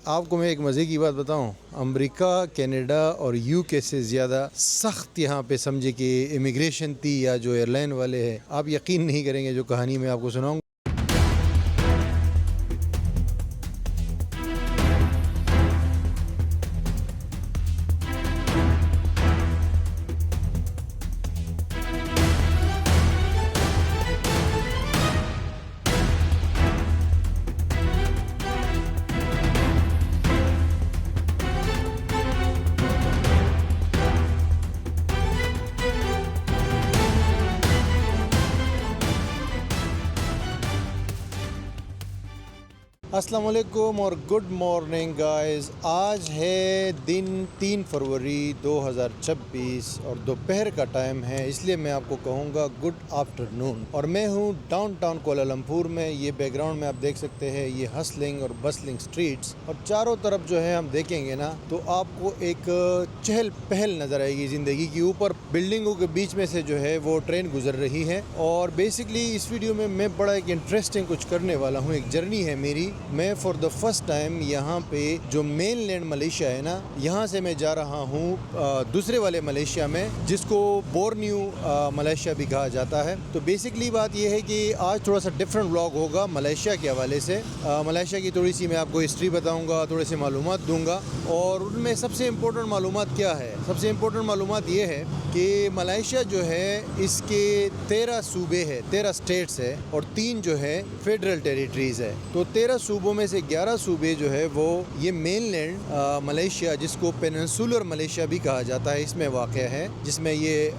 आपको मैं एक मज़े की बात बताऊं, अमेरिका, कनाडा और यूके से ज़्यादा सख्त यहाँ पे समझे कि इमिग्रेशन थी या जो एयरलाइन वाले हैं। आप यकीन नहीं करेंगे जो कहानी मैं आपको सुनाऊंगा। अस्सलाम वालेकुम और गुड मॉर्निंग गाइस। आज है दिन 3 फरवरी 2026 और दोपहर का टाइम है, इसलिए मैं आपको कहूँगा गुड आफ्टरनून। और मैं हूँ डाउनटाउन कोलालमपुर में। ये बैकग्राउंड में आप देख सकते हैं, ये हसलिंग और बसलिंग स्ट्रीट्स, और चारों तरफ जो है हम देखेंगे ना तो आपको एक चहल पहल नज़र आएगी ज़िंदगी की। ऊपर बिल्डिंगों के बीच में से जो है वो ट्रेन गुजर रही है। और बेसिकली इस वीडियो में मैं बड़ा एक इंटरेस्टिंग कुछ करने वाला हूँ। एक जर्नी है मेरी। मैं फॉर द फर्स्ट टाइम यहाँ पे जो मेन लैंड मलेशिया है ना, यहाँ से मैं जा रहा हूँ दूसरे वाले मलेशिया में, जिसको बोर्नियो मलेशिया भी कहा जाता है। तो बेसिकली बात यह है कि आज थोड़ा सा डिफरेंट व्लॉग होगा मलेशिया के हवाले से। मलेशिया की थोड़ी सी मैं आपको हिस्ट्री बताऊँगा, थोड़े से मालूमात दूँगा। और उनमें सबसे इम्पोर्टेंट मालूमात क्या है? सबसे इम्पोर्टेंट मालूमात ये है कि मलेशिया जो है इसके 13 सूबे है, 13 स्टेट्स है और 3 जो है फेडरल टेरिटरीज है। तो 13 सूबों में से 11 सूबे जो है वो ये मेनलैंड मलेशिया, जिसको पेनिनसुलर मलेशिया भी कहा जाता है, इसमें वाक़ है। जिसमें ये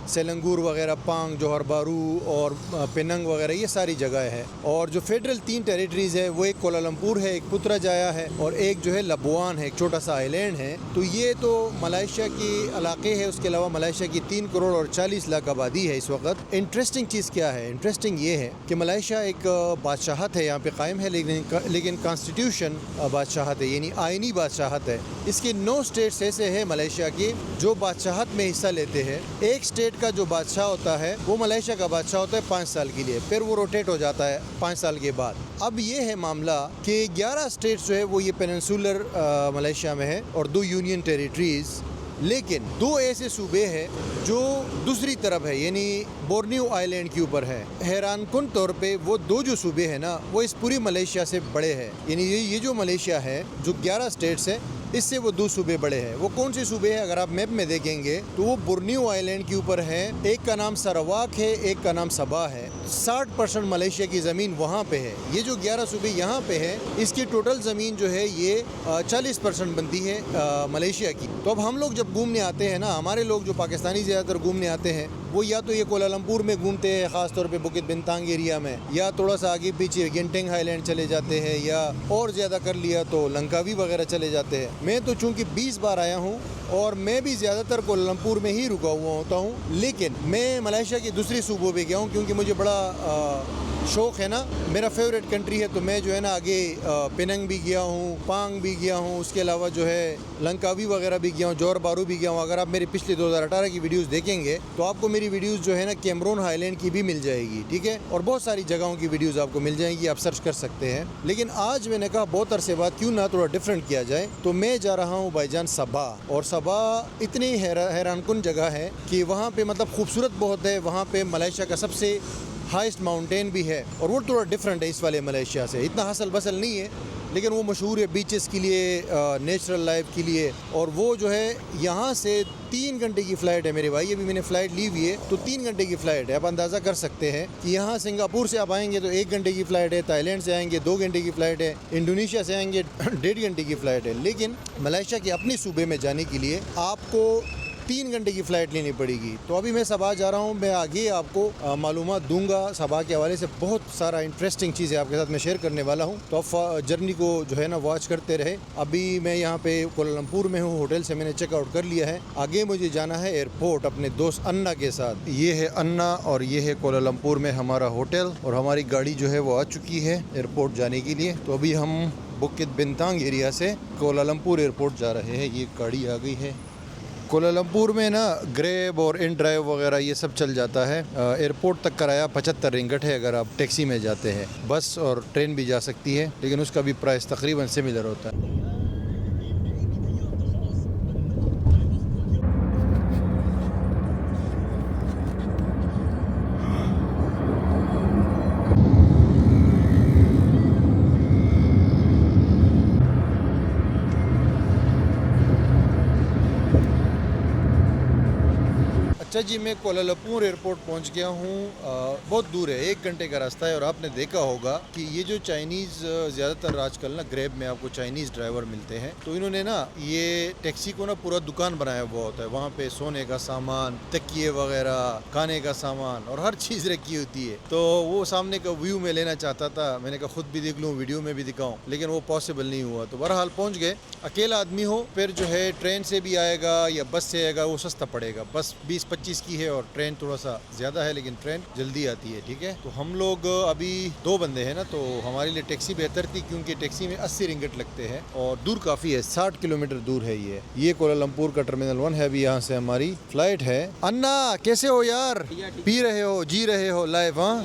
सेलंगूर वगैरह, पांग, जोहर बारू और पेनंग वगैरह ये सारी जगह है। और जो फेडरल 3 टेरिटरीज है वो एक कोलालमपुर है, एक पुत्रजाया है और एक जो है लबुआन है, एक छोटा सा आइलैंड है। तो ये तो मलेशिया की इलाके है। उसके अलावा मलेशिया की 3 करोड़ और 40 लाख आबादी है इस वक्त। इंटरेस्टिंग चीज़ क्या है? इंटरेस्टिंग ये है कि मलेशिया एक बादशाहत है यहाँ पे कायम है, लेकिन कॉन्स्टिट्यूशन बादशाहत है, यानी आइनी बादशाहत है। इसके 9 स्टेट्स ऐसे हैं मलेशिया की जो बादशाहत में हिस्सा लेते हैं। एक स्टेट का जो बादशाह होता है वो मलेशिया का बादशाह होता है 5 साल के लिए, फिर वो रोटेट हो जाता है 5 साल के बाद। अब ये है मामला कि 11 स्टेट्स जो है वो ये पेनिनसुलर मलेशिया में है और 2 यूनियन टेरिटरीज। लेकिन 2 ऐसे सूबे हैं जो दूसरी तरफ है, यानी बोर्नियो आइलैंड के ऊपर है। हैरानकुन तौर पे वो 2 जो सूबे हैं ना वो इस पूरी मलेशिया से बड़े हैं। यानी ये जो मलेशिया है जो 11 स्टेट्स है, इससे वो 2 सूबे बड़े हैं। वो कौन से सूबे हैं? अगर आप मैप में देखेंगे तो वो बोर्नियो आइलैंड के ऊपर है। एक का नाम सरावाक है, एक का नाम सबा है। 60% मलेशिया की ज़मीन वहाँ पे है। ये जो 11 सूबे यहाँ पे है, इसकी टोटल ज़मीन जो है ये 40% बनती है मलेशिया की। तो अब हम लोग जब घूमने आते हैं ना, हमारे लोग जो पाकिस्तानी ज़्यादातर घूमने आते हैं वो या तो ये कोलालमपुर में घूमते हैं, ख़ास तौर पे बुकित बिनतांग एरिया में, या थोड़ा सा आगे पीछे गेंटेंग हाईलैंड चले जाते हैं, या और ज़्यादा कर लिया तो लंकावी वगैरह चले जाते हैं। मैं तो चूँकि 20 बार आया हूँ और मैं भी ज़्यादातर कोलालमपुर में ही रुका हुआ होता हूँ, लेकिन मैं मलेशिया की दूसरी सूबों पे गया हूँ क्योंकि मुझे बड़ा शौक़ है ना, मेरा फेवरेट कंट्री है। तो मैं जो है ना आगे पेनंग भी गया हूँ, पांग भी गया हूँ, उसके अलावा जो है लंकावी वगैरह भी गया हूँ, जोहर बारू भी गया हूँ। अगर आप मेरी पिछले 2018 की वीडियोस देखेंगे तो आपको मेरी वीडियोस जो है ना कैमरून हाईलैंड की भी मिल जाएगी, ठीक है, और बहुत सारी जगहों की वीडियोस आपको मिल जाएंगी, आप सर्च कर सकते हैं। लेकिन आज मैंने कहा बहुत अरसे बाद क्यों ना थोड़ा डिफरेंट किया जाए, तो मैं जा रहा हूँ भाईजान सबा। और सबा इतनी हैरानकुन जगह है कि वहाँ पे मतलब खूबसूरत बहुत है। वहाँ पे मलेशिया का सबसे हाईएस्ट माउंटेन भी है और वो थोड़ा डिफरेंट है इस वाले मलेशिया से। इतना हसल बसल नहीं है, लेकिन वो मशहूर है बीचेस के लिए, नेचुरल लाइफ के लिए। और वो जो है यहाँ से 3 घंटे की फ़्लाइट है मेरे भाई। अभी मैंने फ़्लाइट ली हुई है तो 3 घंटे की फ़्लाइट है। आप अंदाज़ा कर सकते हैं कि यहाँ सिंगापुर से आप आएंगे तो 1 घंटे की फ़्लाइट है, थाईलैंड से आएंगे 2 घंटे की फ़्लाइट है, इंडोनेशिया से आएंगे 1.5 घंटे की फ़्लाइट है। लेकिन मलेशिया के अपने सूबे में जाने के लिए आपको 3 घंटे की फ़्लाइट लेनी पड़ेगी। तो अभी मैं सबा जा रहा हूँ। मैं आगे आपको मालूमात दूंगा सबा के हवाले से। बहुत सारा इंटरेस्टिंग चीज़ें आपके साथ मैं शेयर करने वाला हूँ, तो आप जर्नी को जो है ना वॉच करते रहे। अभी मैं यहाँ पे कोलालमपुर में हूँ, होटल से मैंने चेकआउट कर लिया है। आगे मुझे जाना है एयरपोर्ट अपने दोस्त अन्ना के साथ। ये है अन्ना और ये है कोलालमपुर में हमारा होटल, और हमारी गाड़ी जो है वो आ चुकी है एयरपोर्ट जाने के लिए। तो अभी हम बुकित बिनतांग एरिया से कोलालमपुर एयरपोर्ट जा रहे हैं। ये गाड़ी आ गई है। कोलालमपुर में ना ग्रैब और इन ड्राइव वगैरह ये सब चल जाता है। एयरपोर्ट तक किराया 75 रिंगट है अगर आप टैक्सी में जाते हैं। बस और ट्रेन भी जा सकती है, लेकिन उसका भी प्राइस तकरीबन सिमिलर होता है। अच्छा जी, मैं कोलालमपुर एयरपोर्ट पहुंच गया हूँ। बहुत दूर है, 1 घंटे का रास्ता है। और आपने देखा होगा कि ये जो चाइनीज़ ज़्यादातर आजकल ना ग्रैब में आपको चाइनीज़ ड्राइवर मिलते हैं, तो इन्होंने ना ये टैक्सी को ना पूरा दुकान बनाया हुआ होता है। वहाँ पे सोने का सामान, तकिए वगैरह, खाने का सामान और हर चीज़ रखी होती है। तो वो सामने का व्यू में लेना चाहता था, मैंने कहा खुद भी देख लूँ, वीडियो में भी दिखाऊँ, लेकिन वो पॉसिबल नहीं हुआ। तो बहरहाल पहुँच गए। अकेला आदमी हो फिर जो है ट्रेन से भी आएगा या बस से आएगा, वो सस्ता पड़ेगा। बस 20-25 की है और ट्रेन थोड़ा सा ज़्यादा है, लेकिन ट्रेन जल्दी आती है। ठीक है, तो हम लोग अभी 2 बंदे हैं ना, तो हमारे लिए टैक्सी बेहतर थी, क्योंकि टैक्सी में 80 रिंगट लगते हैं और दूर काफ़ी है, 60 किलोमीटर दूर है। ये कोलालमपुर का टर्मिनल 1 है। अभी यहाँ से हमारी फ्लाइट है। अन्ना कैसे हो यार? पी रहे हो, जी रहे हो लाइफ? हाँ,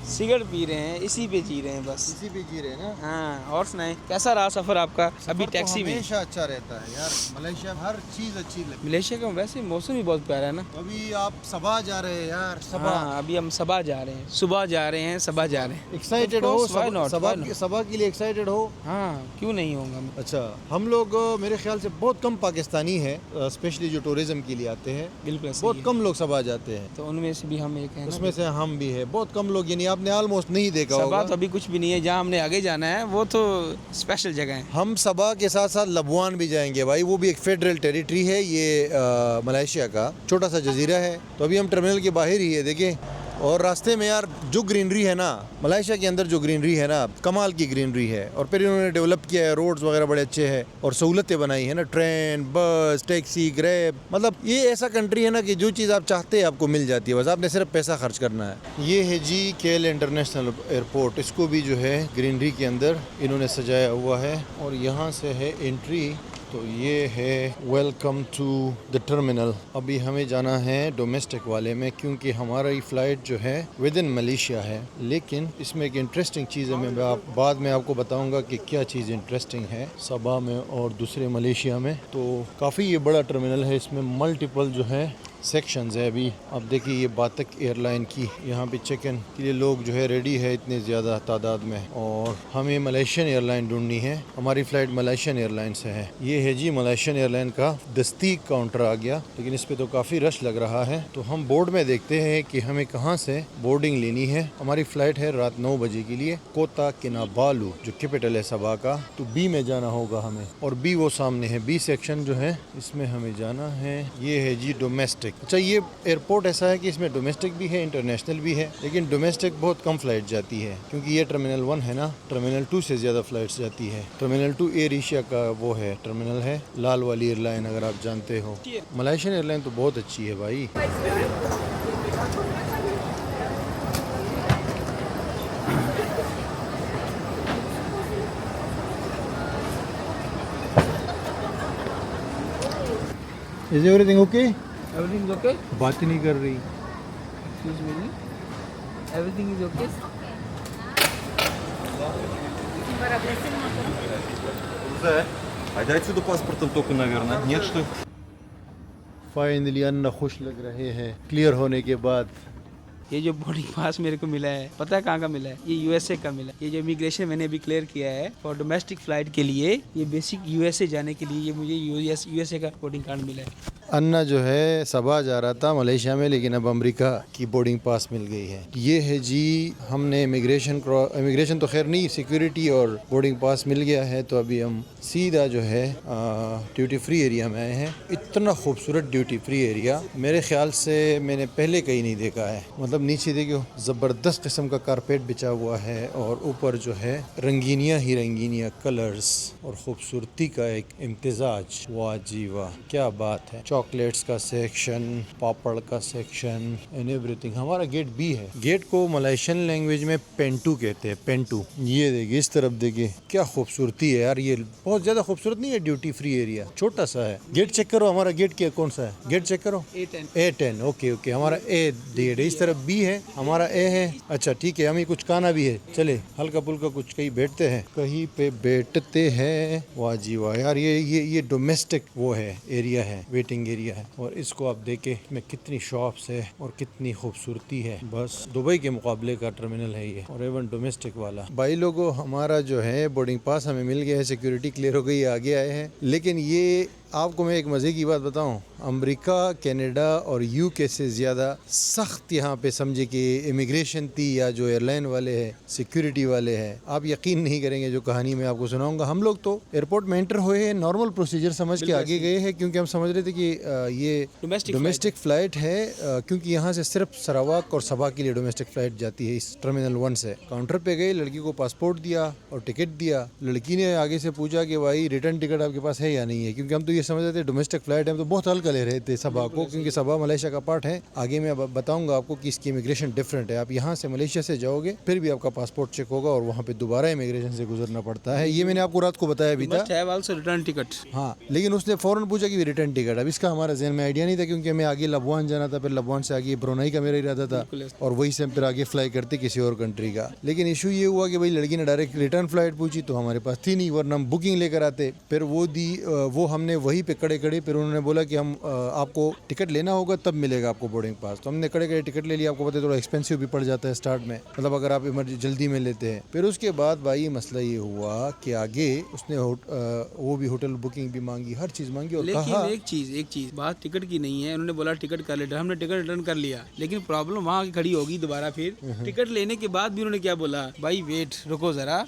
सिगरेट पी रहे हैं, इसी पे जी रहे हैं बस। इसी पे जी रहे हैं ना। हाँ, और सुनाए कैसा रहा सफ़र आपका? अभी सफर तो टैक्सी में। हमेशा अच्छा रहता है यार, मलेशिया में हर चीज़ अच्छी लगती मलेशिया का वैसे मौसम भी बहुत प्यारा है ना। है। अभी आप सबा जा रहे हैं यार, सबा। हाँ, अभी हम सबा जा रहे हैं, सुबह जा रहे हैं, सबा जा रहे हैं। एक्साइटेड Of हो? course, why not? Saba Why not? Saba के लिए एक्साइटेड हो? हाँ, क्यों नहीं होगा मैं। अच्छा, हम लोग मेरे ख्याल से बहुत कम पाकिस्तानी है, स्पेशली जो टूरिज्म के लिए आते हैं। बिल्कुल सही बहुत है। कम लोग सबा जाते हैं, तो उनमें से भी हम एक हैं ना। उसमें से हम भी है। बहुत कम लोग, यानी आपने ऑलमोस्ट नहीं देखा सबा होगा। तो अभी कुछ भी नहीं है, जहाँ हमने आगे जाना है वो तो स्पेशल जगह है। हम सबा के साथ साथ लबवान भी जाएंगे भाई, वो भी एक फेडरल टेरिटरी है। ये मलेशिया का छोटा सा जजीरा है। तो अभी हम टर्मिनल के बाहर ही है, देखिए। और रास्ते में यार जो ग्रीनरी है ना, मलेशिया के अंदर जो ग्रीनरी है ना, कमाल की ग्रीनरी है। और फिर इन्होंने डेवलप किया है, रोड्स वगैरह बड़े अच्छे हैं और सहूलतें बनाई है ना, ट्रेन, बस, टैक्सी, ग्रैब। मतलब ये ऐसा कंट्री है ना कि जो चीज़ आप चाहते हैं आपको मिल जाती है, बस आपने सिर्फ पैसा खर्च करना है। ये है जी KL इंटरनेशनल एयरपोर्ट। इसको भी जो है ग्रीनरी के अंदर इन्होंने सजाया हुआ है और यहाँ से है एंट्री। तो ये है वेलकम टू द टर्मिनल। अभी हमें जाना है डोमेस्टिक वाले में, क्योंकि हमारी फ़्लाइट जो है विद इन मलेशिया है। लेकिन इसमें एक इंटरेस्टिंग चीज़ है, मैं बाद में आपको बताऊंगा कि क्या चीज़ इंटरेस्टिंग है सबा में और दूसरे मलेशिया में। तो काफ़ी ये बड़ा टर्मिनल है, इसमें मल्टीपल जो है सेक्शंस है। अभी अब देखिए ये बातक एयरलाइन की यहाँ पे चेक इन के लिए लोग जो है रेडी है इतने ज़्यादा तादाद में। और हमें मलेशियन एयरलाइन ढूंढनी है, हमारी फ़्लाइट मलेशियन एयरलाइन से है। ये है जी मलेशियन एयरलाइन का दस्तीक काउंटर आ गया, लेकिन इस पर तो काफ़ी रश लग रहा है। तो हम बोर्ड में देखते हैं कि हमें कहाँ से बोर्डिंग लेनी है। हमारी फ़्लाइट है रात 9 बजे के लिए कोता किनाबालू, जो कैपिटल है सबा का। तो बी में जाना होगा हमें, और बी वो सामने है, बी सेक्शन जो है इसमें हमें जाना है। ये है जी डोमेस्टिक। अच्छा, ये एयरपोर्ट ऐसा है कि इसमें डोमेस्टिक भी है, इंटरनेशनल भी है, लेकिन डोमेस्टिक बहुत कम फ्लाइट जाती है, क्योंकि ये टर्मिनल 1 है ना। टर्मिनल 2 से ज़्यादा फ्लाइट्स जाती है। टर्मिनल 2 एयर एशिया का वो है, टर्मिनल है, लाल वाली एयरलाइन, अगर आप जानते हो। मलेशियन एयरलाइन तो बहुत अच्छी है भाई। Is everything okay? Everything is okay? बात ही नहीं कर रही। Excuse me. Everything is okay? А дай отсюда паспортом только, наверное. Нет, что ли? Finally अन्ना खुश लग रहे हैं क्लियर होने के बाद। ये जो बोर्डिंग पास मेरे को मिला है, पता है कहाँ का मिला है? ये यूएसए का मिला है। ये जो इमिग्रेशन मैंने अभी क्लियर किया है और डोमेस्टिक फ्लाइट के लिए, ये बेसिक यूएसए जाने के लिए ये मुझे यूएसए का बोर्डिंग कार्ड मिला है। अन्ना जो है सबा जा रहा था मलेशिया में, लेकिन अब अमेरिका की बोर्डिंग पास मिल गई है। ये है जी, हमने इमिग्रेशन तो खैर नहीं, सिक्योरिटी और बोर्डिंग पास मिल गया है। तो अभी हम सीधा जो है ड्यूटी फ्री एरिया में आए हैं। इतना खूबसूरत ड्यूटी फ्री एरिया मेरे ख्याल से मैंने पहले कहीं नहीं देखा है। मतलब नीचे देखो ज़बरदस्त किस्म का कारपेट बिछा हुआ है और ऊपर जो है रंगीनियाँ ही रंगीनियाँ कलर्स और ख़ूबसूरती का एक इम्तिजाज। वाह जी वाह, क्या बात है। चॉकलेट्स का सेक्शन, पापड़ का सेक्शन एंड एवरीथिंग। हमारा गेट बी है। गेट को मलेशियन लैंग्वेज में पेंटू कहते हैं, पेंटू। ये देखिए, इस तरफ देखिए, क्या खूबसूरती है यार। ये बहुत ज़्यादा खूबसूरत नहीं है ड्यूटी फ्री एरिया, छोटा सा है। गेट चेक करो, हमारा गेट क्या कौन सा है? गेट चेक करो, A10। ओके, हमारा A गेट है। इस तरफ बी है, हमारा A है। अच्छा ठीक है, हमें कुछ खाना भी है, चले हल्का फुल्का कुछ कहीं बैठते हैं, कहीं पे बैठते हैं। वाह जी वाह यार, ये डोमेस्टिक वो है, एरिया है, वेटिंग एरिया है। और इसको आप देखें में कितनी शॉप्स है और कितनी खूबसूरती है। बस दुबई के मुकाबले का टर्मिनल है ये, और एवन डोमेस्टिक वाला। भाई लोगों, हमारा जो है बोर्डिंग पास हमें मिल गया है, सिक्योरिटी क्लियर हो गई, आगे आए हैं। लेकिन ये आपको मैं एक मज़े की बात बताऊं, अमेरिका, कनाडा और यूके से ज़्यादा सख्त यहाँ पे समझे कि इमिग्रेशन थी या जो एयरलाइन वाले हैं, सिक्योरिटी वाले हैं। आप यकीन नहीं करेंगे जो कहानी मैं आपको सुनाऊंगा। हम लोग तो एयरपोर्ट में एंटर हुए हैं, नॉर्मल प्रोसीजर समझ के आगे गए हैं, क्योंकि हम समझ रहे थे कि ये डोमेस्टिक फ़्लाइट है, क्योंकि यहाँ से सिर्फ सरावाक और सबा के लिए डोमेस्टिक फ़्लाइट जाती है इस टर्मिनल 1 से। काउंटर पे गए, लड़की को पासपोर्ट दिया और टिकट दिया। लड़की ने आगे से पूछा कि भाई रिटर्न टिकट आपके पास है या नहीं है, क्योंकि हम तो ये समझ रहे थे डोमेस्टिक फ़्लाइट है, हम तो बहुत हल्का ले रहे थे सबा को, क्योंकि सबा मलेशिया का पार्ट है। आगे मैं बताऊंगा आपको कि इसकी इमिग्रेशन डिफरेंट है। आप यहाँ से मलेशिया से जाओगे फिर भी आपका पासपोर्ट चेक होगा और वहाँ पे दोबारा इमिग्रेशन से गुजरना पड़ता है। ये मैंने आपको रात को बताया भी था। Return ticket. हाँ, लेकिन उसने फ़ौरन पूछा कि रिटर्न टिकट। अब इसका हमारा जहन में आइडिया नहीं था, क्योंकि हमें आगे लबवान जाना था, फिर लबवान से आगे ब्रुनेई का मेरा इरादा था और वही से हम फिर आगे फ्लाई करते किसी और कंट्री का। लेकिन इशू ये हुआ कि भाई लड़की ने डायरेक्ट रिटर्न फ्लाइट पूछी तो हमारे पास थी नहीं, वरना हम बुकिंग लेकर आते। फिर वो दी, वो हमने वहीं पे खड़े फिर उन्होंने बोला कि हम आपको टिकट लेना होगा तब मिलेगा आपको बोर्डिंग पास। तो हमने खड़े टिकट ले लिया। आपको पता है थोड़ा एक्सपेंसिव भी पड़ जाता है स्टार्ट में, मतलब अगर आप जल्दी में लेते हैं। फिर उसके बाद भाई मसला ये हुआ कि आगे उसने वो भी होटल बुकिंग भी मांगी, हर चीज़ मांगी और लेकिन कहा एक चीज़ बात टिकट की नहीं है। उन्होंने बोला टिकट कर लेटर, हमने टिकट रिटर्न कर लिया, लेकिन प्रॉब्लम वहाँ की खड़ी होगी दोबारा। फिर टिकट लेने के बाद भी उन्होंने क्या बोला, भाई वेट, रुको ज़रा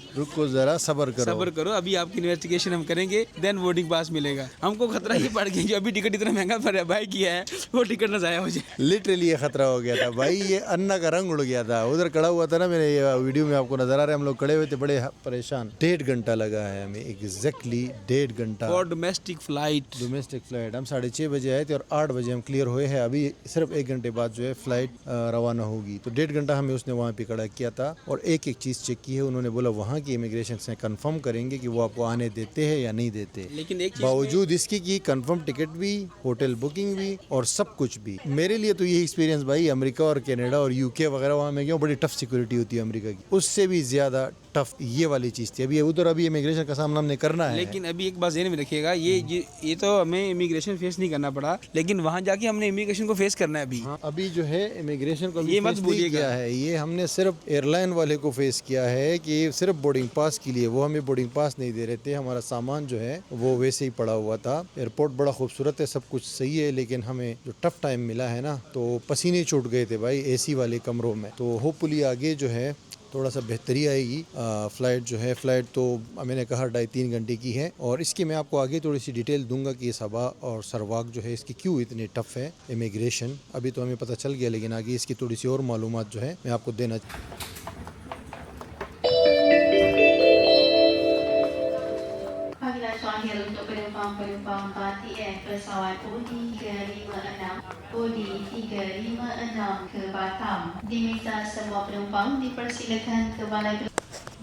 सब्र करो, अभी आपकी इन्वेस्टिगेशन हम करेंगे, देन बोर्डिंग पास मिलेगा। हमको खतरा ये पड़ गया जो अभी टिकट इतना महंगा भाई किया है, वो टिकट ना जाया हो जाए। लिटरली ये खतरा हो गया था भाई, ये अन्ना का रंग उड़ गया था। उधर खड़ा हुआ था ना, मेरे वीडियो में आपको नजर आ रहा है, हम लोग खड़े हुए थे बड़े परेशान। 1.5 घंटा लगा है हमें, एग्जैक्टली 1.5 घंटा और डोमेस्टिक फ्लाइट। हम 6:30 बजे आए थे और 8 बजे हम क्लियर हुए हैं। अभी सिर्फ 1 घंटे बाद जो है फ्लाइट रवाना होगी। तो 1.5 घंटा हमें उसने वहाँ पे खड़ा किया था और एक चीज़ चेक की है। उन्होंने बोला वहाँ की इमिग्रेशन से कंफर्म करेंगे कि वो आपको आने देते हैं या नहीं देते, लेकिन एक बावजूद इसकी कि कंफर्म टिकट भी, होटल बुकिंग भी और सब कुछ भी। मेरे लिए तो यही एक्सपीरियंस भाई, अमेरिका और कनाडा और यूके वगैरह वहाँ में क्यों बड़ी टफ सिक्योरिटी होती है अमेरिका की, उससे भी ज़्यादा टफ ये वाली चीज़ थी। अभी उधर अभी इमिग्रेशन का सामना हमने करना है, लेकिन अभी एक बात ज़हन में रखिएगा, ये तो हमें इमिग्रेशन फेस नहीं करना पड़ा, लेकिन वहाँ जाके हमने इमिग्रेशन को फेस करना है अभी। हाँ, अभी जो है इमिग्रेशन को ये मत भूलिएगा है, ये हमने सिर्फ एयरलाइन वाले को फेस किया है कि सिर्फ बोर्डिंग पास के लिए वो हमें बोर्डिंग पास नहीं दे रहे थे। हमारा सामान जो है वो वैसे ही पड़ा हुआ था। एयरपोर्ट बड़ा खूबसूरत है, सब कुछ सही है, लेकिन हमें जो टफ टाइम मिला है ना, तो पसीने छूट गए थे भाई एसी वाले कमरों में। तो होपफुली आगे जो है थोड़ा सा बेहतरी आएगी। फ़्लाइट तो मैंने कहा 2.5-3 घंटे की है, और इसकी मैं आपको आगे थोड़ी सी डिटेल दूंगा कि सबा और सरवाक जो है इसकी क्यों इतनी टफ है इमिग्रेशन। अभी तो हमें पता चल गया, लेकिन आगे इसकी थोड़ी सी और मालूमात जो है मैं आपको देना। Terakhir untuk penumpang-penumpang KTM pesawat Boeing 356 ke Batam. Diminta semua penumpang dipersilakan ke balai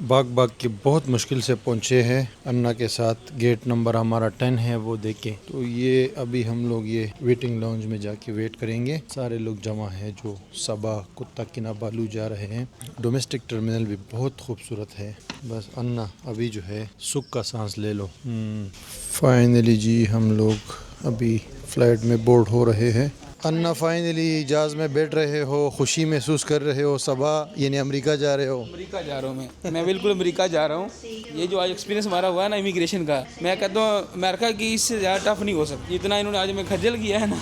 भाग के बहुत मुश्किल से पहुँचे हैं अन्ना के साथ। गेट नंबर हमारा 10 है, वो देखें। तो ये अभी हम लोग ये वेटिंग लाउंज में जाके वेट करेंगे। सारे लोग जमा हैं जो सबा, कुत्ता किनाबालू जा रहे हैं। डोमेस्टिक टर्मिनल भी बहुत खूबसूरत है। बस अन्ना अभी जो है सुख का सांस ले लो। फाइनली जी हम लोग अभी फ़्लाइट में बोर्ड हो रहे हैं। अन्ना फाइनली जहाज़ में बैठ रहे हो, खुशी महसूस कर रहे हो। सबा यानी अमेरिका जा रहे हो? अमेरिका जा रहा हूँ मैं बिल्कुल अमेरिका जा रहा हूँ। ये जो आज एक्सपीरियंस हमारा हुआ है ना इमिग्रेशन का, मैं कहता हूँ अमेरिका की इससे ज़्यादा टफ नहीं हो सकती। इतना इन्होंने आज में खज्जल किया है ना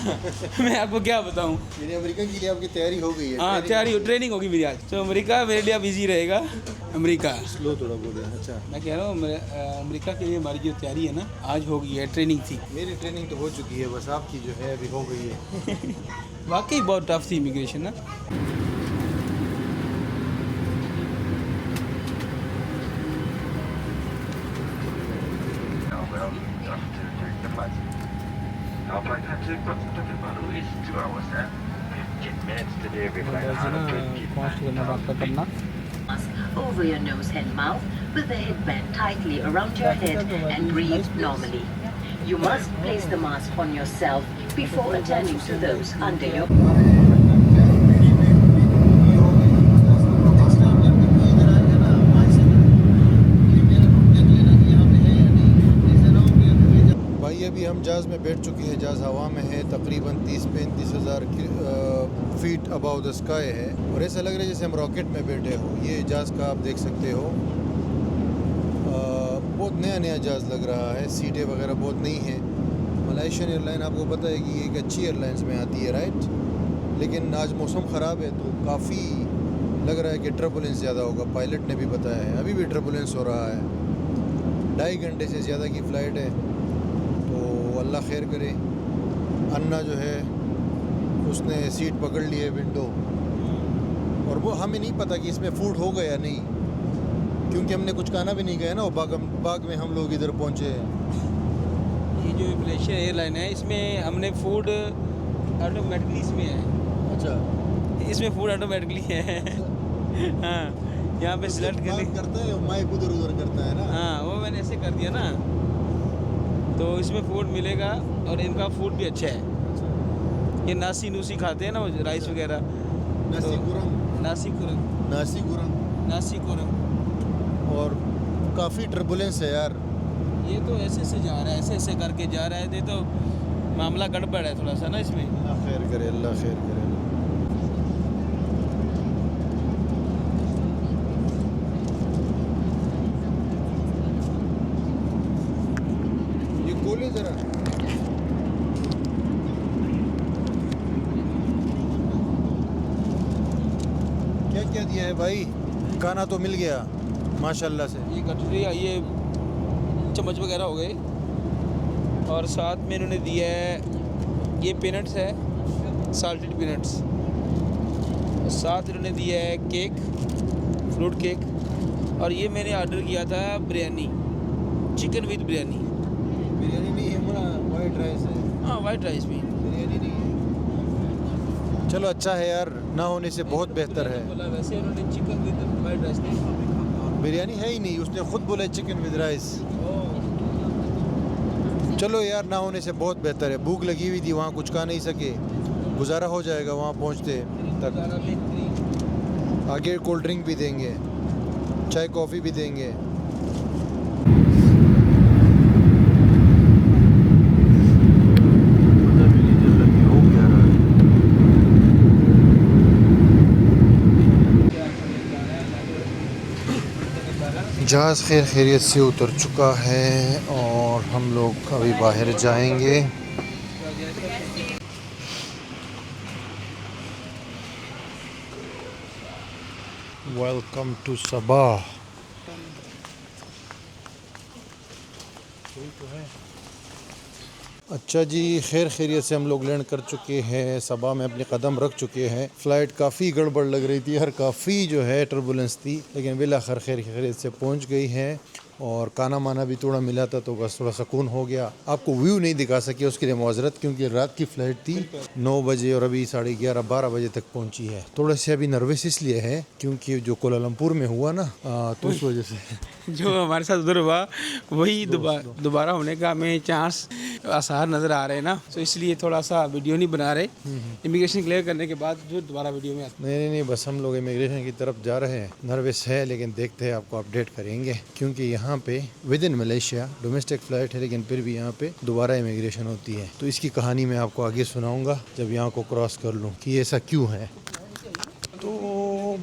मैं आपको क्या बताऊँ। यानी अमेरिका के लिए आपकी तैयारी हो गई है? हाँ, ट्रेनिंग होगी मेरी आज। तो अमेरिका मेरे लिए अब ईजी रहेगा। अमेरिका स्लो थोड़ा बोले। अच्छा, मैं कह रहा हूँ अमेरिका के लिए हमारी जो तैयारी है ना आज हो गई है। ट्रेनिंग थी, मेरी ट्रेनिंग तो हो चुकी है, बस आपकी जो है अभी हो गई है। वाकई बहुत टफ थी इमिग्रेशन ना। Over your nose and mouth with the headband tightly around your head and breathe normally. You must place the mask on yourself before attending to those under your... भाई अभी हम जहाज़ में बैठ चुके हैं। जहाज़ हवा में है, तकरीबन 30-35 हज़ार फीट अबाव द स्काई है, और ऐसा लग रहा है जैसे हम रॉकेट में बैठे हो। ये जहाज़ का आप देख सकते हो, बहुत नया जहाज़ लग रहा है। सीटें वगैरह बहुत नई हैं, मलेशियन एयरलाइन आपको पता है कि एक अच्छी एयरलाइंस में आती है, राइट। लेकिन आज मौसम ख़राब है तो काफ़ी लग रहा है कि ट्रबुलेंस ज़्यादा होगा। पायलट ने भी बताया है, अभी भी ट्रबुलेंस हो रहा है। 2.5 घंटे से ज़्यादा की फ़्लाइट है, तो अल्लाह खैर करे। अन्ना जो है उसने सीट पकड़ ली है विंडो, और वो हमें नहीं पता कि इसमें फ़ूड होगा या नहीं, क्योंकि हमने कुछ खाना भी नहीं खाया ना। वो बाग में हम लोग इधर पहुँचे हैं। ये जो मलेशिया एयरलाइन है इसमें हमने फूड ऑटोमेटिकली इसमें है। अच्छा, इसमें फूड ऑटोमेटिकली है। हाँ, यहाँ पे सिलेक्ट कर बात करता है, माइक उधर उधर करता है ना। हाँ, वो मैंने ऐसे कर दिया ना, तो इसमें फूड मिलेगा और इनका फूड भी अच्छा है। ये नासी नूसी खाते हैं ना, वो राइस वगैरह। नासी गुरम, नासी कुरम। और काफ़ी ट्रबुलेंस है यार। ये तो ऐसे से जा रहा है, ऐसे ऐसे करके जा रहा है। ये तो मामला गड़बड़ है थोड़ा सा ना इसमें। अल्लाह खैर करे, अल्लाह खैर करे। ये खोले ज़रा। क्या क्या दिया है भाई? खाना तो मिल गया माशाल्लाह से। ये कटोरी, ये चम्मच वगैरह हो गए, और साथ में इन्होंने दिया है ये पीनट्स है, साल्टेड पीनट्स। साथ इन्होंने दिया है केक, फ्रूट केक। और ये मैंने ऑर्डर किया था बिरयानी, चिकन विद बिरयानी। बिरयानी नहीं है, बड़ा वाइट राइस है। हाँ, वाइट राइस भी। बिरयानी नहीं है। चलो अच्छा है यार, ना होने से बहुत बेहतर है। बोला वैसे उन्होंने चिकन विद वाइट राइस नहीं। बिरयानी है ही नहीं, उसने खुद बोला चिकन विद राइस। चलो यार, ना होने से बहुत बेहतर है। भूख लगी हुई थी, वहाँ कुछ खा नहीं सके, गुजारा हो जाएगा वहाँ पहुँचते तक। आगे कोल्ड ड्रिंक भी देंगे, चाय कॉफ़ी भी देंगे। जहाज़ खैर खैरियत से उतर चुका है और हम लोग अभी बाहर जाएंगे। वेलकम टू सबा। अच्छा जी, खैर खैरियत से हम लोग लैंड कर चुके हैं, सबा में अपने कदम रख चुके हैं। फ़्लाइट काफ़ी गड़बड़ लग रही थी, हर काफ़ी जो है टर्बुलेंस थी, लेकिन बिलाखिर खैर खैरियत से पहुंच गई है। और खाना माना भी थोड़ा मिला था, तो बस थोड़ा सुकून हो गया। आपको व्यू नहीं दिखा सके, उसके लिए माजरत, क्योंकि रात की फ़्लाइट थी 9 बजे और अभी 11:30-12 बजे तक पहुंची है। थोड़ा से अभी नर्वस इसलिए है क्योंकि जो कोलालमपुर में हुआ ना, तो उस वजह से जो हमारे साथ उधर हुआ वही दोबारा होने का हमें चांस आसार नज़र आ रहे हैं ना, तो इसलिए थोड़ा सा वीडियो नहीं बना रहे। इमिग्रेशन क्लियर करने के बाद जो दोबारा वीडियो में नहीं, बस हम लोग इमिग्रेशन की तरफ जा रहे हैं। नर्वस है, लेकिन देखते हैं, आपको अपडेट करेंगे, क्योंकि यहाँ पे with in Malaysia domestic flight है, लेकिन फिर भी यहाँ पे दोबारा इमिग्रेशन होती है। तो इसकी कहानी मैं आपको आगे सुनाऊँगा जब यहाँ को क्रॉस कर लूँ कि ऐसा क्यों है। तो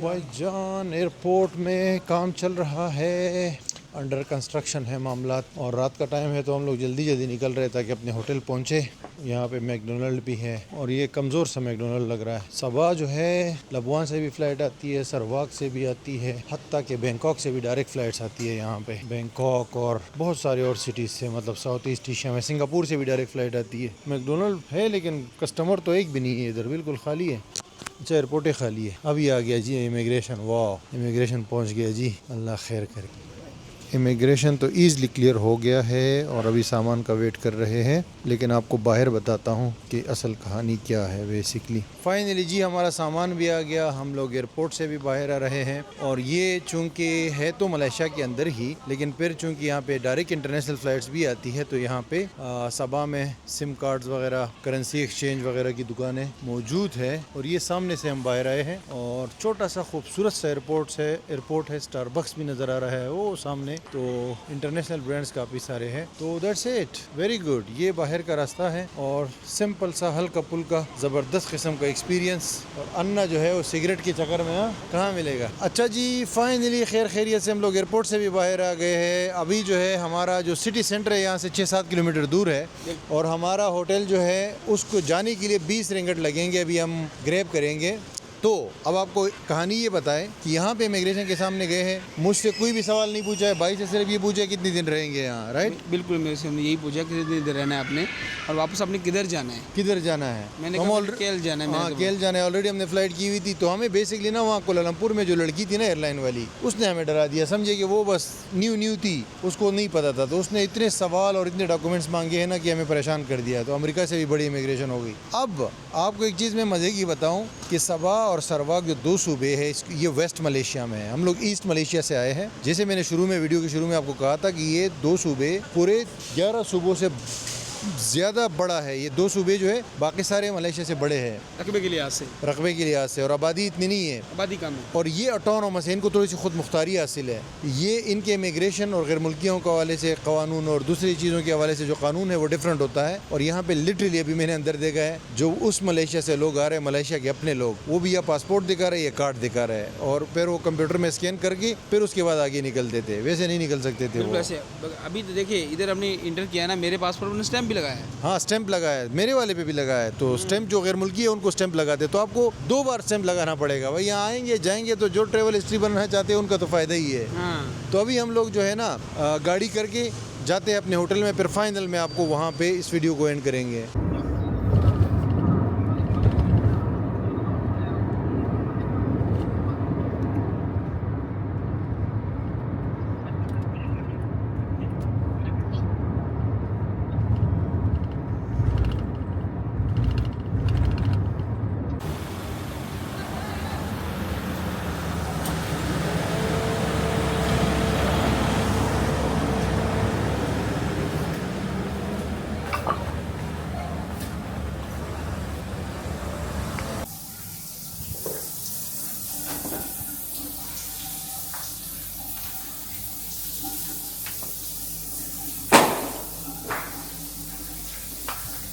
भाईजान, एयरपोर्ट में काम चल रहा है, अंडर कंस्ट्रक्शन है मामला, और रात का टाइम है, तो हम लोग जल्दी निकल रहे ताकि अपने होटल पहुँचे। यहाँ पे मैकडोनल्ड भी है, और ये कमज़ोर सा मैकडोनल्ड लग रहा है। सबा जो है लबवान से भी फ़्लाइट आती है, सरवाक से भी आती है, हत्ता के बैंकॉक से भी डायरेक्ट फ़्लाइट्स आती है यहाँ पे। बैंकॉक और बहुत सारे और सिटीज़ से, मतलब साउथ ईस्ट एशिया में सिंगापुर से भी डायरेक्ट फ़्लाइट आती है। मैकडोनल्ड है, लेकिन कस्टमर तो एक भी नहीं है इधर, बिल्कुल खाली है। अच्छा, एयरपोर्ट ही खाली है। अभी आ गया जी इमिग्रेशन। वाह, इमिग्रेशन पहुँच गया जी, अल्लाह खैर करे। इमिग्रेशन तो ईज़िली क्लियर हो गया है और अभी सामान का वेट कर रहे हैं, लेकिन आपको बाहर बताता हूँ कि असल कहानी क्या है। बेसिकली फाइनली जी हमारा सामान भी आ गया, हम लोग एयरपोर्ट से भी बाहर आ रहे हैं। और ये चूँकि है तो मलेशिया के अंदर ही, लेकिन फिर चूँकि यहाँ पे डायरेक्ट इंटरनेशनल फ़्लाइट्स भी आती है, तो यहाँ पे सबा में सिम कार्ड्स वगैरह, करेंसी एक्सचेंज वगैरह की दुकानें मौजूद है। और ये सामने से हम बाहर आए हैं, और छोटा सा खूबसूरत सा एयरपोर्ट है, स्टारबक्स भी नज़र आ रहा है वो सामने। तो इंटरनेशनल ब्रांड्स काफ़ी सारे हैं। तो दैट्स इट, वेरी गुड। ये बाहर का रास्ता है और सिंपल सा हल्का पुल्का ज़बरदस्त किस्म का एक्सपीरियंस। और अन्ना जो है वो सिगरेट के चक्कर में कहाँ मिलेगा। अच्छा जी, फाइनली खैर खैरियत से हम लोग एयरपोर्ट से भी बाहर आ गए हैं। अभी जो है हमारा जो सिटी सेंटर है यहाँ से 6-7 किलोमीटर दूर है और हमारा होटल जो है उसको जाने के लिए 20 रिंगट लगेंगे। अभी हम ग्रैब करेंगे। तो अब आपको कहानी ये बताएं कि यहाँ पे इमिग्रेशन के सामने गए हैं, मुझसे कोई भी सवाल नहीं पूछा है, भाई से सिर्फ ये पूछा है कितने दिन रहेंगे यहाँ, राइट? बिल्कुल, मेरे से हमने यही पूछा कितने दिन रहना है आपने और वापस आपने किधर जाना है। किधर जाना है? मैंने हम कहा ऑलरेडी केल जाना है। हाँ, केल जाना है। ऑलरेडी हमने फ्लाइट की हुई थी। तो हमें बेसिकली ना वहाँ कोलालमपुर में जो लड़की थी ना एयरलाइन वाली, उसने हमें डरा दिया। समझे कि वो बस न्यू थी, उसको नहीं पता था। तो उसने इतने सवाल और इतने डॉक्यूमेंट्स मांगे हैं ना कि हमें परेशान कर दिया। तो अमेरिका से भी बड़ी इमिग्रेशन हो गई। अब आपको एक चीज़ मैं मज़े की बताऊँ कि सबा और सरवाक जो 2 सूबे है, ये वेस्ट मलेशिया में है। हम लोग ईस्ट मलेशिया से आए हैं। जैसे मैंने वीडियो के शुरू में आपको कहा था कि ये 2 सूबे पूरे 11 सूबों से ज़्यादा बड़ा है। ये 2 सूबे जो है बाकी सारे मलेशिया से बड़े हैं रकबे के लिहाज से और आबादी इतनी नहीं है। आबादी कम है और ये ऑटोनोमस है, इनको थोड़ी सी खुद मुख्तारी हासिल है। ये इनके इमिग्रेशन और गैर मुल्कियों के हवाले से कानून और दूसरी चीज़ों के हवाले से जो कानून है वो डिफरेंट होता है। और यहाँ पे लिटरली अभी मैंने अंदर देखा है, जो उस मलेशिया से लोग आ रहे हैं, मलेशिया के अपने लोग, वो भी या पासपोर्ट दिखा रहे हैं या कार्ड दिखा रहे हैं और फिर वो कंप्यूटर में स्कैन करके फिर उसके बाद आगे निकलते थे। वैसे नहीं निकल सकते थे वो। अभी तो देखिए इधर हमने इंटर किया ना, मेरे पासपोर्ट में स्टैंप भी लगाया है। हाँ, स्टैंप लगा है, मेरे वाले पे भी लगा है। तो स्टैंप जो गैर मुल्की है उनको स्टैंप लगाते, तो आपको 2 बार स्टैंप लगाना पड़ेगा भाई। यहाँ आएंगे जाएंगे तो जो ट्रैवल हिस्ट्री बनना चाहते हैं उनका तो फ़ायदा ही है। तो अभी हम लोग जो है ना गाड़ी करके जाते हैं अपने होटल में। फिर फाइनल में आपको वहाँ पे इस वीडियो को एंड करेंगे।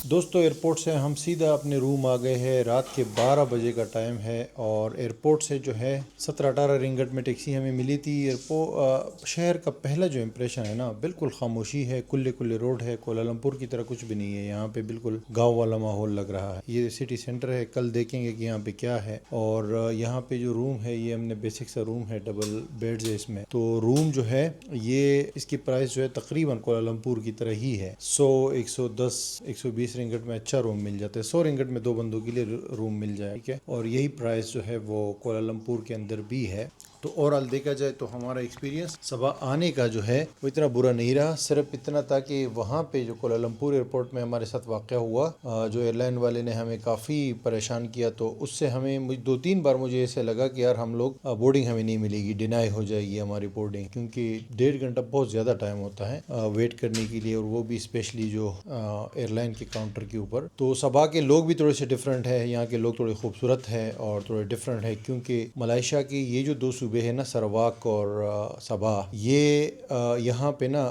दोस्तों, एयरपोर्ट से हम सीधा अपने रूम आ गए हैं। रात के 12 बजे का टाइम है और एयरपोर्ट से जो है 17-18 रिंगट में टैक्सी हमें मिली थी। एयरपोर्ट शहर का पहला जो इम्प्रेशन है ना, बिल्कुल खामोशी है, कुल्ले कुल्ले रोड है, कोलालमपुर की तरह कुछ भी नहीं है। यहाँ पे बिल्कुल गाँव वाला माहौल लग रहा है। ये सिटी सेंटर है, कल देखेंगे कि यहाँ पे क्या है। और यहाँ पे जो रूम है ये हमने बेसिक सा रूम है, डबल बेड्स है इसमें। तो रूम जो है ये इसकी प्राइस जो है तकरीबन कोलालमपुर की तरह ही है। 100-110-120 रिंगट में अच्छा रूम मिल जाता है। 100 रिंगट में 2 बंदों के लिए रूम मिल जाए, ठीक है। और यही प्राइस जो है वो कोलालमपुर के अंदर भी है। तो ओवरऑल देखा जाए तो हमारा एक्सपीरियंस सबा आने का जो है वो इतना बुरा नहीं रहा। सिर्फ इतना था कि वहाँ पे जो कोलालमपुर एयरपोर्ट में हमारे साथ वाक़या हुआ, जो एयरलाइन वाले ने हमें काफ़ी परेशान किया, तो उससे हमें 2-3 बार मुझे ऐसे लगा कि यार हम लोग बोर्डिंग हमें नहीं मिलेगी, डिनाई हो जाएगी हमारी बोर्डिंग, क्योंकि 1.5 घंटा बहुत ज़्यादा टाइम होता है वेट करने के लिए, और वो भी स्पेशली जो एयरलाइन के काउंटर के ऊपर। तो सबा के लोग भी थोड़े से डिफरेंट है, यहाँ के लोग थोड़े खूबसूरत है और थोड़े डिफरेंट है, क्योंकि मलेशिया की ये जो 2 सूबे है ना, सरवाक और सबा, ये यहाँ पे ना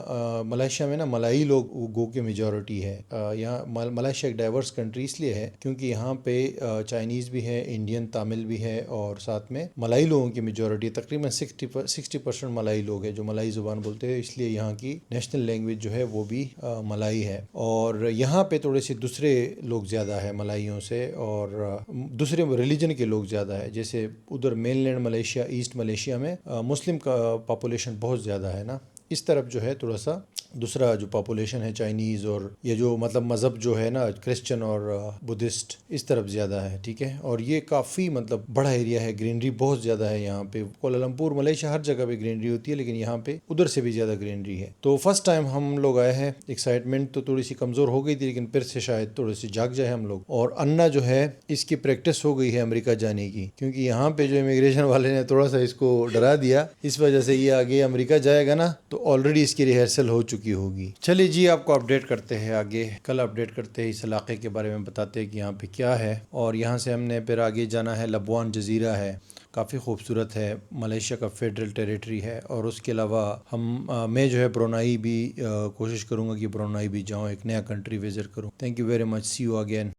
मलेशिया में ना मलाई लोग गो के मेजॉरिटी है। यहाँ मलेशिया एक डाइवर्स कंट्री इसलिए है क्योंकि यहाँ पे चाइनीज़ भी है, इंडियन, तमिल भी है और साथ में मलाई लोगों की मेजॉरिटी, तकरीबन 60% मलाई लोग हैं जो मलाई ज़ुबान बोलते हैं, इसलिए यहाँ की नेशनल लैंग्वेज जो है वो भी मलाई है। और यहाँ पे थोड़े से दूसरे लोग ज़्यादा है मलाइयों से, और दूसरे रिलीजन के लोग ज़्यादा है। जैसे उधर मेनलैंड मलेशिया, ईस्ट मलेशिया में मुस्लिम का पॉपुलेशन बहुत ज़्यादा है ना, इस तरफ जो है थोड़ा सा दूसरा जो पॉपुलेशन है चाइनीज़, और ये जो मतलब मज़हब जो है ना क्रिश्चियन और बुद्धिस्ट, इस तरफ ज़्यादा है, ठीक है। और ये काफ़ी मतलब बड़ा एरिया है, ग्रीनरी बहुत ज़्यादा है यहाँ पे। कोलालमपुर मलेशिया हर जगह पे ग्रीनरी होती है, लेकिन यहाँ पे उधर से भी ज़्यादा ग्रीनरी है। तो फर्स्ट टाइम हम लोग आए हैं, एक्साइटमेंट तो थोड़ी सी कमज़ोर हो गई थी, लेकिन फिर से शायद थोड़ी सी जाग जाए हम लोग। और अन्ना जो है इसकी प्रैक्टिस हो गई है अमेरिका जाने की, क्योंकि यहाँ पे जो इमिग्रेशन वाले ने थोड़ा सा इसको डरा दिया, इस वजह से ये आगे अमेरिका जाएगा ना तो ऑलरेडी इसकी रिहर्सल हो चुकी होगी। चलिए जी, आपको अपडेट करते हैं आगे, कल अपडेट करते हैं इस इलाके के बारे में, बताते हैं कि यहाँ पे क्या है। और यहाँ से हमने फिर आगे जाना है, लबवान जजीरा है, काफ़ी खूबसूरत है, मलेशिया का फेडरल टेरिटरी है। और उसके अलावा मैं जो है ब्रुनाई भी कोशिश करूँगा कि ब्रुनाई भी जाऊँ, एक नया कंट्री विज़िट करूँ। Thank you very much, see you again.